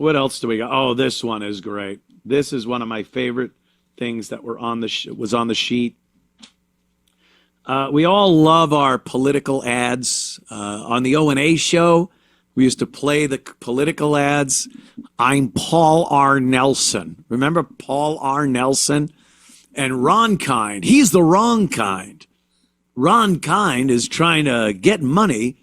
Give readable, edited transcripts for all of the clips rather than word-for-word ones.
What else do we got? Oh, this one is great. This is one of my favorite things that were on the was on the sheet. We all love our political ads. On the O&A show, we used to play the political ads. I'm Paul R. Nelson. Remember Paul R. Nelson? And Ron Kind, he's the wrong kind. Ron Kind is trying to get money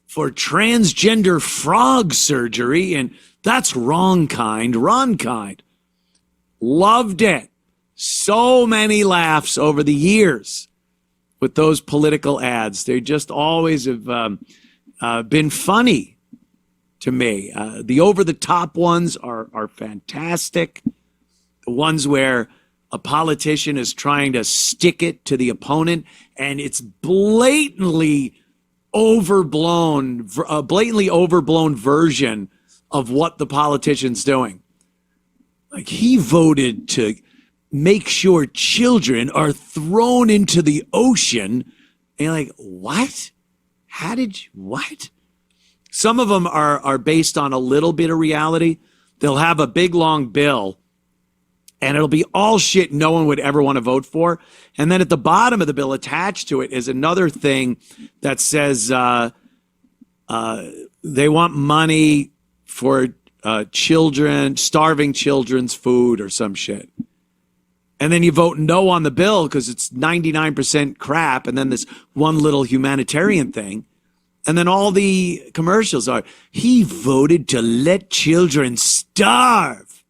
for transgender frog surgery, and that's wrong kind. Ron Kind. Loved it. So many laughs over the years with those political ads. They just always have been funny to me. The over-the-top ones are fantastic. The ones where a politician is trying to stick it to the opponent, and it's blatantly overblown version of what the politician's doing. Like, he voted to make sure children are thrown into the ocean. And you're like, what? How did you, what? Some of them are based on a little bit of reality. They'll have a big, long bill, and it'll be all shit no one would ever want to vote for. And then at the bottom of the bill attached to it is another thing that says they want money for children, starving children's food or some shit. And then you vote no on the bill because it's 99% crap. And then this one little humanitarian thing. And then all the commercials are, he voted to let children starve.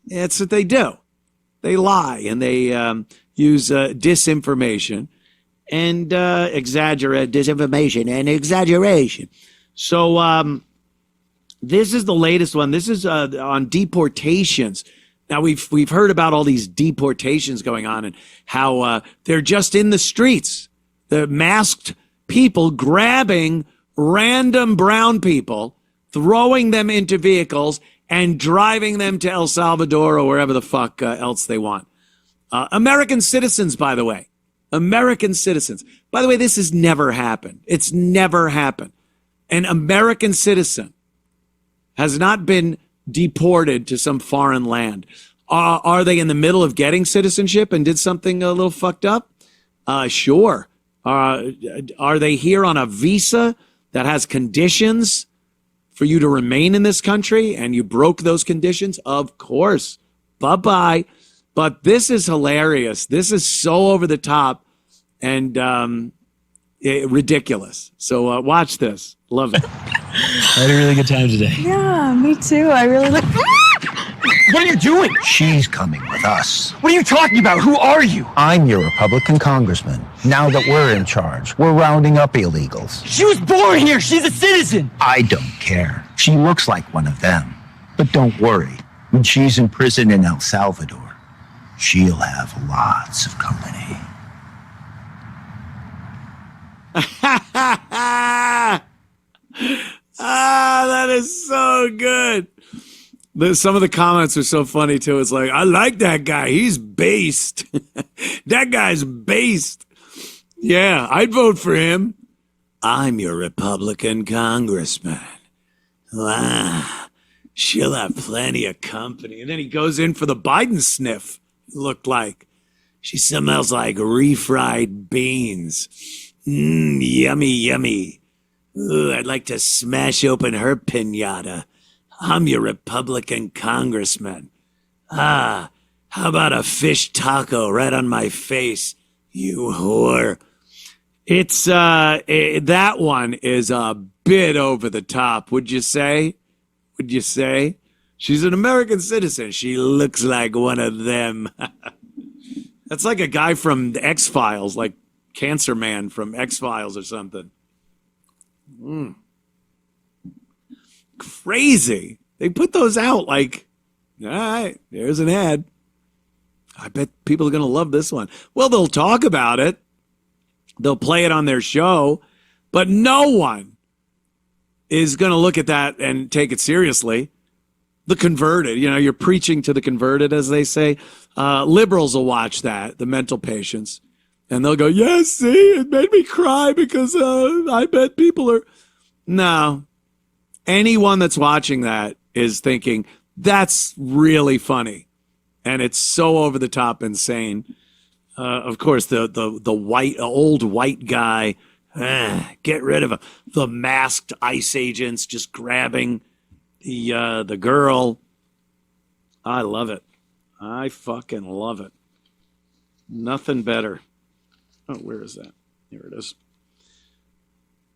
That's what they do. They lie and they use disinformation and disinformation and exaggeration. So this is the latest one. This is on deportations. Now, we've heard about all these deportations going on and how they're just in the streets. The masked people grabbing random brown people, throwing them into vehicles, and driving them to El Salvador or wherever the fuck else they want. American citizens, by the way. American citizens. By the way, this has never happened. It's never happened. An American citizen has not been deported to some foreign land. Are they in the middle of getting citizenship and did something a little fucked up? Sure. Are they here on a visa that has conditions for you to remain in this country and you broke those conditions? Of course. Bye-bye. But this is hilarious. This is so over the top and ridiculous. So watch this. Love it. I had a really good time today. Yeah, me too. I really like. What are you doing? She's coming with us. What are you talking about? Who are you? I'm your Republican congressman. Now that we're in charge, we're rounding up illegals. She was born here. She's a citizen. I don't care. She looks like one of them. But don't worry. When she's in prison in El Salvador, she'll have lots of company. That is so good. Some of the comments are so funny too. It's like, I like that guy. He's based. That guy's based. Yeah, I'd vote for him. I'm your Republican congressman. Wow. She'll have plenty of company. And then he goes in for the Biden sniff, it looked like. She smells like refried beans. Yummy, yummy. Ooh, I'd like to smash open her piñata. I'm your Republican congressman. How about a fish taco right on my face, you whore? It's, that one is a bit over the top, would you say? Would you say? She's an American citizen. She looks like one of them. That's like a guy from the X-Files, like Cancer Man from X-Files or something. Crazy. They put those out like, all right, there's an ad. I bet people are going to love this one. Well, they'll talk about it. They'll play it on their show, but no one is going to look at that and take it seriously. The converted, you're preaching to the converted, as they say. Liberals will watch that, the mental patients, and they'll go, yes, see, it made me cry because I bet people are... No. anyone that's watching that is thinking, that's really funny. And it's so over the top insane. Of course, the old white guy, get rid of him. The masked ICE agents just grabbing the girl. I love it. I fucking love it. Nothing better. Oh, where is that? Here it is.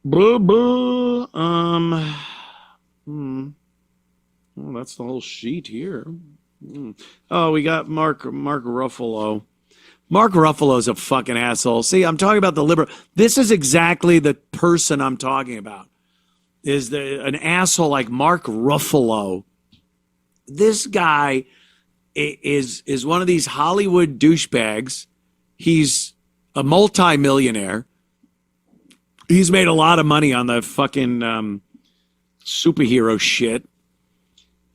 Blah, blah. Oh, that's the whole sheet here. Oh, we got Mark Ruffalo. Mark Ruffalo's a fucking asshole. See, I'm talking about the liberal. This is exactly the person I'm talking about. Is an asshole like Mark Ruffalo. This guy is one of these Hollywood douchebags. He's a multi-millionaire. He's made a lot of money on the fucking superhero shit.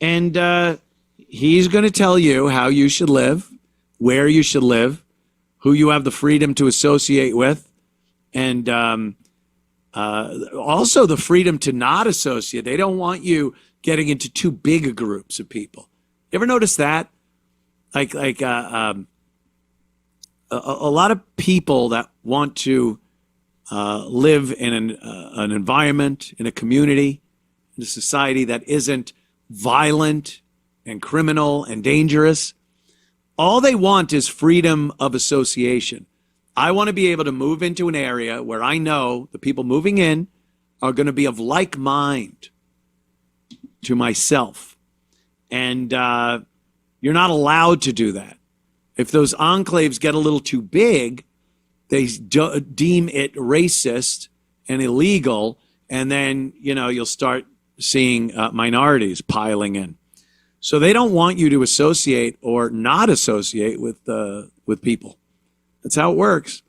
And he's going to tell you how you should live, where you should live, who you have the freedom to associate with, and also the freedom to not associate. They don't want you getting into too big a groups of people. You ever notice that? Like a lot of people that want to live in an environment, in a community, in a society that isn't violent and criminal and dangerous. All they want is freedom of association. I want to be able to move into an area where I know the people moving in are going to be of like mind to myself. And you're not allowed to do that. If those enclaves get a little too big, they deem it racist and illegal, and then, you'll start seeing minorities piling in. So they don't want you to associate or not associate with people. That's how it works.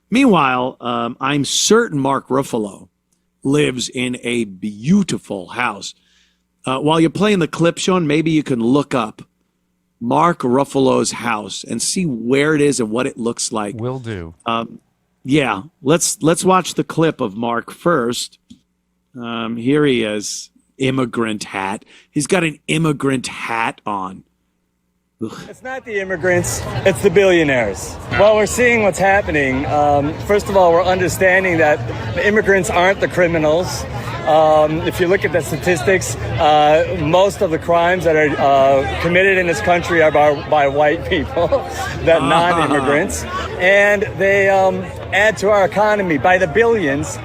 Meanwhile, I'm certain Mark Ruffalo lives in a beautiful house. While you're playing the clip, Sean, maybe you can look up Mark Ruffalo's house and see where it is and what it looks like. Will do. Yeah, let's watch the clip of Mark first. Here he is, immigrant hat. He's got an immigrant hat on. Ugh. It's not the immigrants, it's the billionaires. Well, we're seeing what's happening. First of all, we're understanding that the immigrants aren't the criminals. If you look at the statistics, most of the crimes that are committed in this country are by white people, that non-immigrants, and they add to our economy by the billions.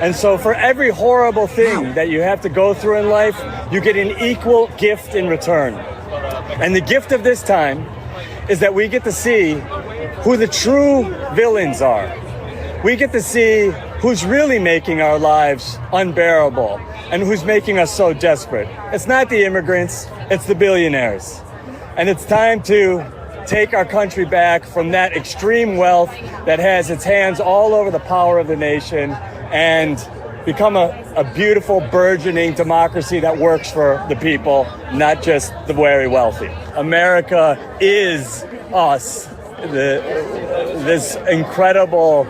And so for every horrible thing that you have to go through in life, you get an equal gift in return. And the gift of this time is that we get to see who the true villains are. We get to see who's really making our lives unbearable and who's making us so desperate. It's not the immigrants, it's the billionaires. And it's time to take our country back from that extreme wealth that has its hands all over the power of the nation and become a beautiful, burgeoning democracy that works for the people, not just the very wealthy. America is us, this incredible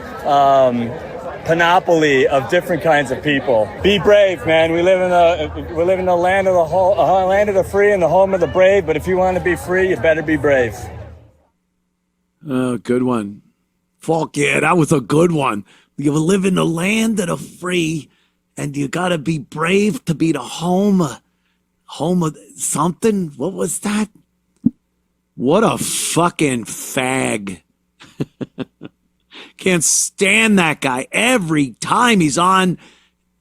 panoply of different kinds of people. Be brave, man. We live in the land of land of the free and the home of the brave. But if you want to be free, you better be brave. Oh, good one. Fuck yeah, that was a good one. You live in the land of the free, and you gotta be brave to be the home of something. What was that? What a fucking fag. Can't stand that guy. Every time he's on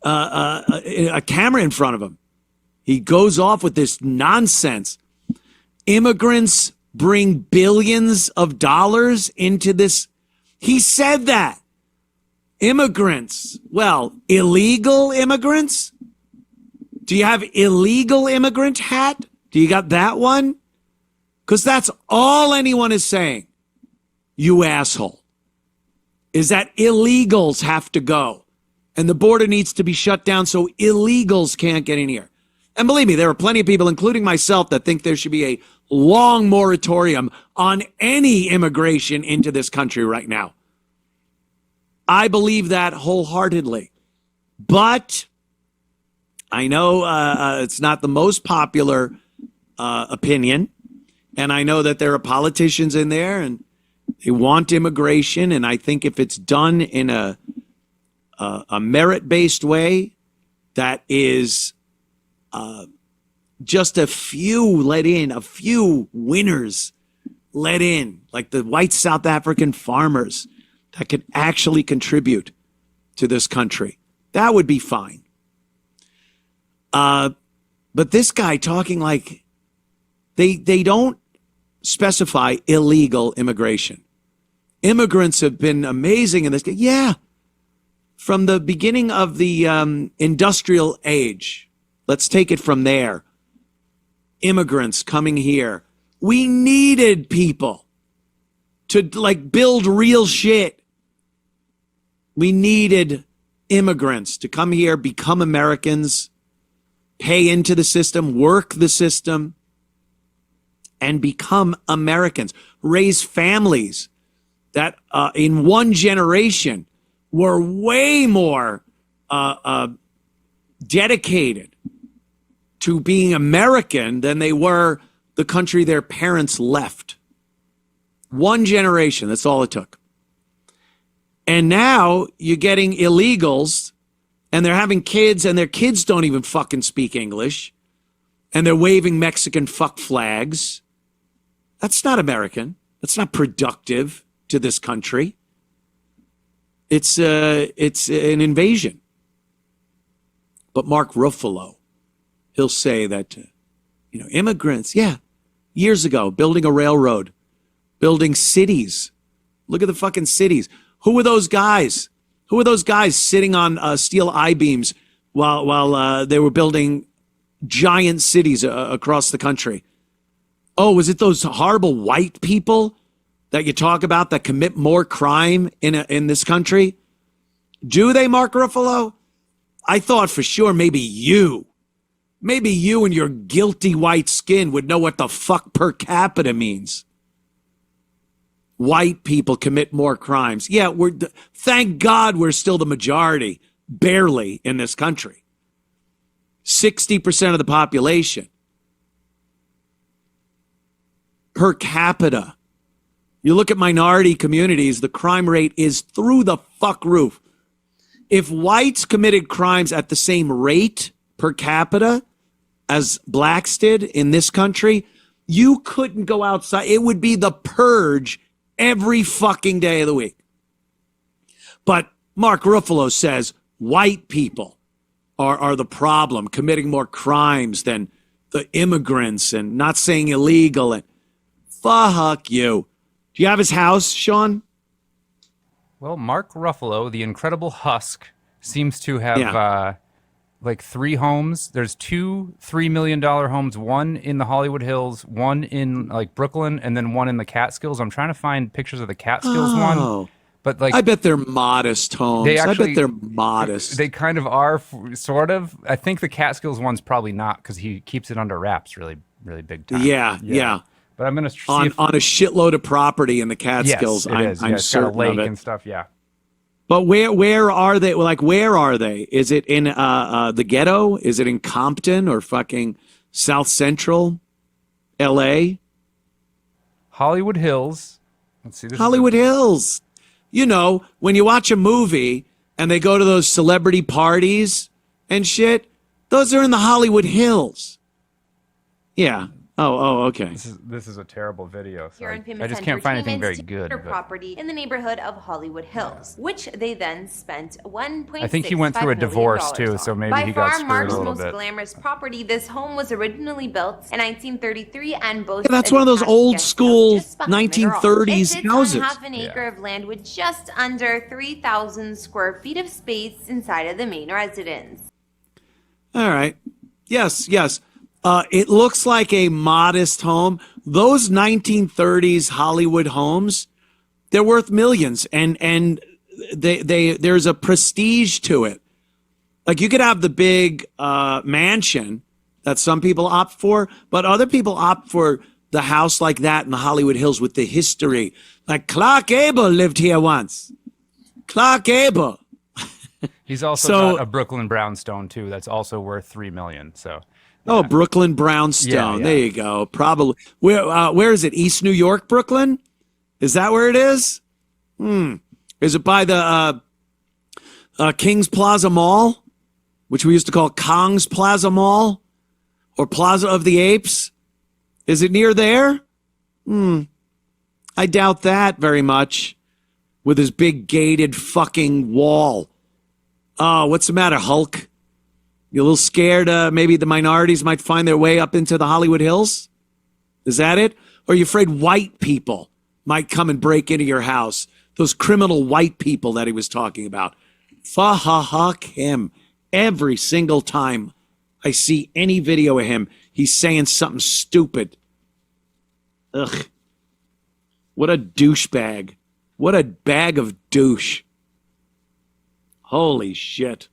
a camera in front of him, he goes off with this nonsense. Immigrants bring billions of dollars into this. He said that. Immigrants. Well, illegal immigrants? Do you have illegal immigrant hat? Do you got that one? Because that's all anyone is saying, you asshole, is that illegals have to go. And the border needs to be shut down so illegals can't get in here. And believe me, there are plenty of people, including myself, that think there should be a long moratorium on any immigration into this country right now. I believe that wholeheartedly. But I know it's not the most popular opinion, and I know that there are politicians in there and they want immigration, and I think if it's done in a merit-based way that is just a few let in, a few winners let in, like the white South African farmers that could actually contribute to this country, that would be fine. But this guy talking like they don't specify illegal immigration. Immigrants have been amazing in this. Yeah, from the beginning of the industrial age, let's take it from there. Immigrants coming here. We needed people to like build real shit. We needed immigrants to come here, become Americans, pay into the system, work the system, and become Americans, raise families that in one generation were way more dedicated to being American than they were the country their parents left. One generation, that's all it took. And now you're getting illegals and they're having kids and their kids don't even fucking speak English and they're waving Mexican fuck flags. That's not American. That's not productive to this country. It's an invasion. But Mark Ruffalo, he'll say that, immigrants, years ago, building a railroad, building cities. Look at the fucking cities. Who were those guys? Who were those guys sitting on steel I-beams while they were building giant cities across the country? Oh, was it those horrible white people that you talk about that commit more crime in this country? Do they, Mark Ruffalo? I thought for sure maybe you and your guilty white skin would know what the fuck per capita means. White people commit more crimes. Yeah, thank God we're still the majority, barely, in this country. 60% of the population. Per capita. You look at minority communities, the crime rate is through the fuck roof. If whites committed crimes at the same rate per capita as blacks did in this country, you couldn't go outside. It would be the purge every fucking day of the week. But Mark Ruffalo says white people are the problem, committing more crimes than the immigrants and not saying illegal. And fuck you. Do you have his house, Sean? Well, Mark Ruffalo, the Incredible Husk, seems to have like 3 homes. There's 2 $3 million homes, one in the Hollywood Hills, one in like Brooklyn, and then one in the Catskills. I'm trying to find pictures of the Catskills one. But like, I bet they're modest homes. I bet they're modest. They kind of are, sort of. I think the Catskills one's probably not because he keeps it under wraps really, really big time. Yeah. But I'm going to see on a shitload of property in the Catskills. Yes, I'm it's certain got a lake of it. and stuff, yeah. But where are they? Like, where are they? Is it in the ghetto? Is it in Compton or fucking South Central L.A.? Hollywood Hills. Let's see. Hollywood Hills. You know, when you watch a movie and they go to those celebrity parties and shit, those are in the Hollywood Hills. Yeah. Oh, okay. This is a terrible video. So Here I just can't find anything very good. But property in the neighborhood of Hollywood Hills, which they then spent $1.6. I think he went through a divorce too, so maybe he got screwed Mark's a little most bit. glamorous property, this home was originally built in 1933 and boasts That's one of those old school 1930s houses. On half an acre of land with just under 3,000 square feet of space inside of the main residence. All right. Yes. It looks like a modest home. Those 1930s Hollywood homes, they're worth millions, and there's a prestige to it. Like you could have the big mansion that some people opt for, but other people opt for the house like that in the Hollywood Hills with the history. Like Clark Gable lived here once. Clark Gable. He's also So- got a Brooklyn brownstone too. That's also worth $3 million. So Oh, Brooklyn brownstone. Yeah. There you go. Probably. Where is it? East New York, Brooklyn? Is that where it is? Is it by the Kings Plaza Mall, which we used to call Kong's Plaza Mall, or Plaza of the Apes? Is it near there? I doubt that very much. With his big gated fucking wall. Oh, what's the matter, Hulk? You a little scared maybe the minorities might find their way up into the Hollywood Hills? Is that it? Or are you afraid white people might come and break into your house? Those criminal white people that he was talking about. Fuck him. Every single time I see any video of him, he's saying something stupid. Ugh. What a douchebag. What a bag of douche. Holy shit.